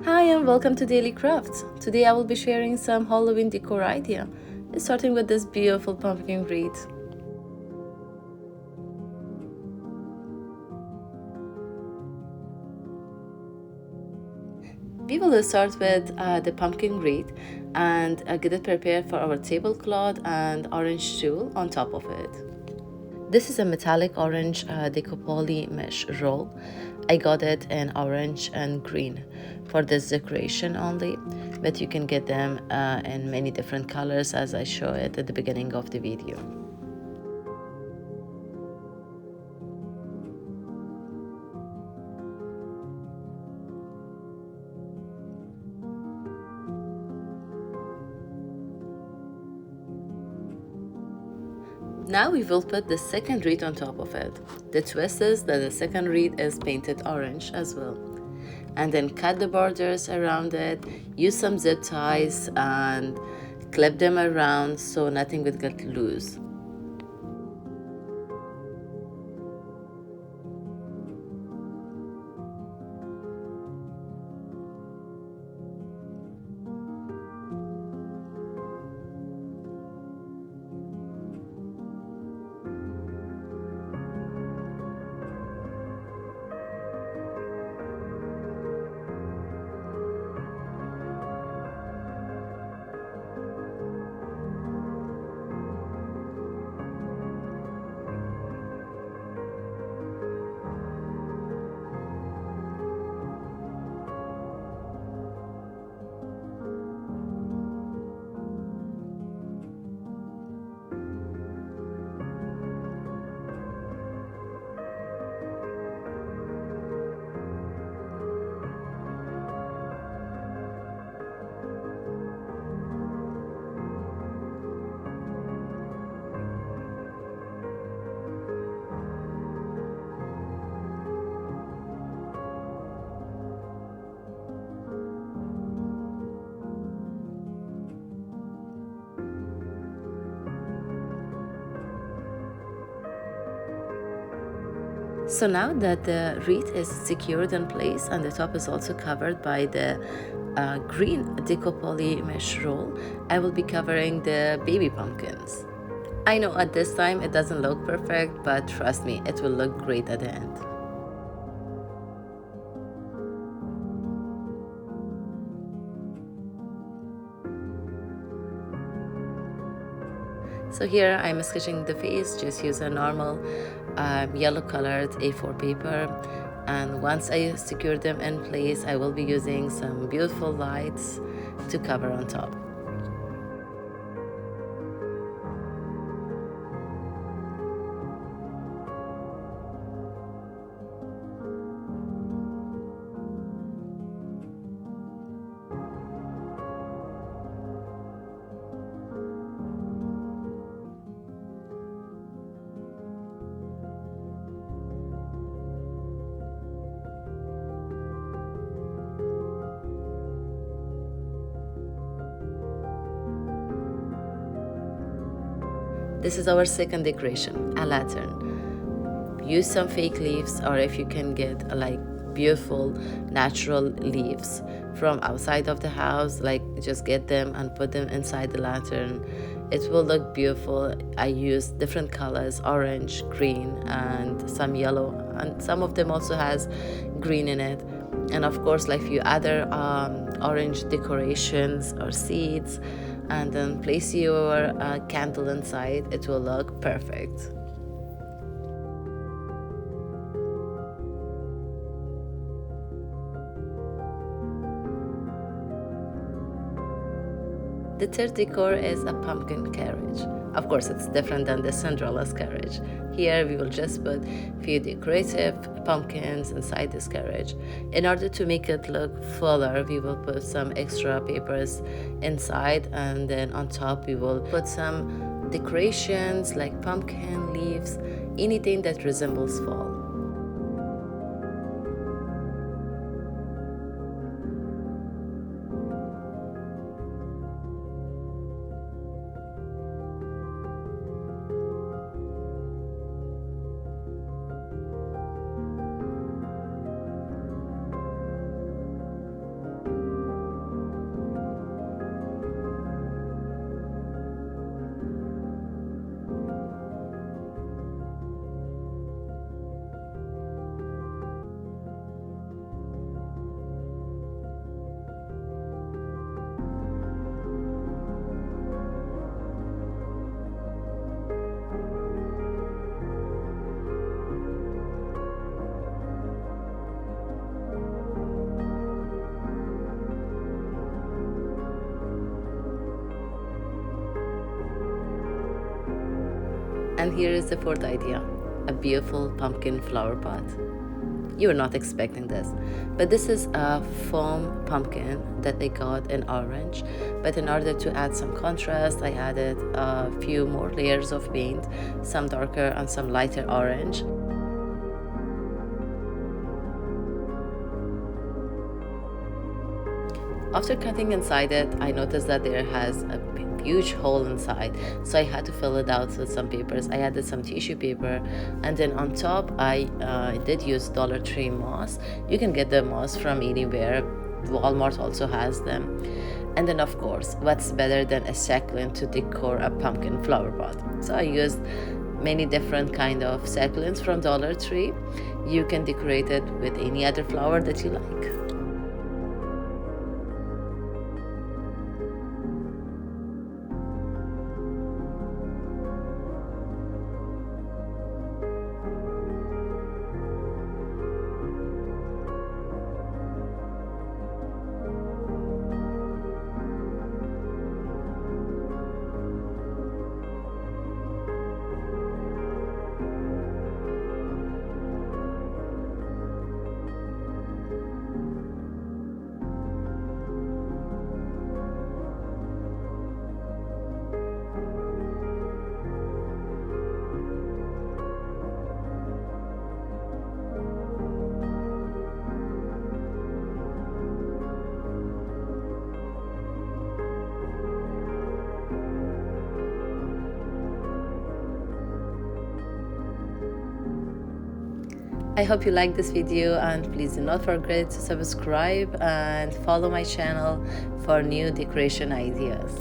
Hi and welcome to Daily Crafts. Today I will be sharing some Halloween decor idea, starting with this beautiful pumpkin wreath. We will start with the pumpkin wreath and get it prepared for our tablecloth and orange tulle on top of it. This is a metallic orange decopoly mesh roll. I got it in orange and green for this decoration only, but you can get them in many different colors as I show it at the beginning of the video. Now we will put the second wreath on top of it. The twist is that the second wreath is painted orange as well. And then cut the borders around it, use some zip ties and clip them around so nothing would get loose. So now that the wreath is secured in place and the top is also covered by the green decopoly mesh roll, I will be covering the baby pumpkins. I know at this time it doesn't look perfect, but trust me, it will look great at the end. So here I'm sketching the face, just use a normal yellow colored A4 paper, and once I secure them in place I will be using some beautiful lights to cover on top. This is our second decoration, a lantern. Use some fake leaves, or if you can get like beautiful natural leaves from outside of the house, like just get them and put them inside the lantern. It will look beautiful. I use different colors, orange, green, and some yellow, and some of them also has green in it. And of course like few other orange decorations or seeds, and then place your candle inside. It will look perfect. The third decor is a pumpkin carriage. Of course, it's different than the Cinderella's carriage. Here we will just put few decorative pumpkins inside this carriage. In order to make it look fuller, we will put some extra papers inside, and then on top we will put some decorations like pumpkin leaves, anything that resembles fall. And here is the fourth idea, a beautiful pumpkin flower pot. You were not expecting this, but this is a foam pumpkin that I got in orange. But in order to add some contrast, I added a few more layers of paint, some darker and some lighter orange. After cutting inside it, I noticed that there has a huge hole inside, so I had to fill it out with some papers. I added some tissue paper, and then on top I did use dollartree moss. You can get the moss from anywhere. Walmart also has them. And then of course, what's better than a succulent to decor a pumpkin flower pot? So I used many different kind of succulents from Dollar Tree. You can decorate it with any other flower that you like. I hope you liked this video, and please do not forget to subscribe and follow my channel for new decoration ideas.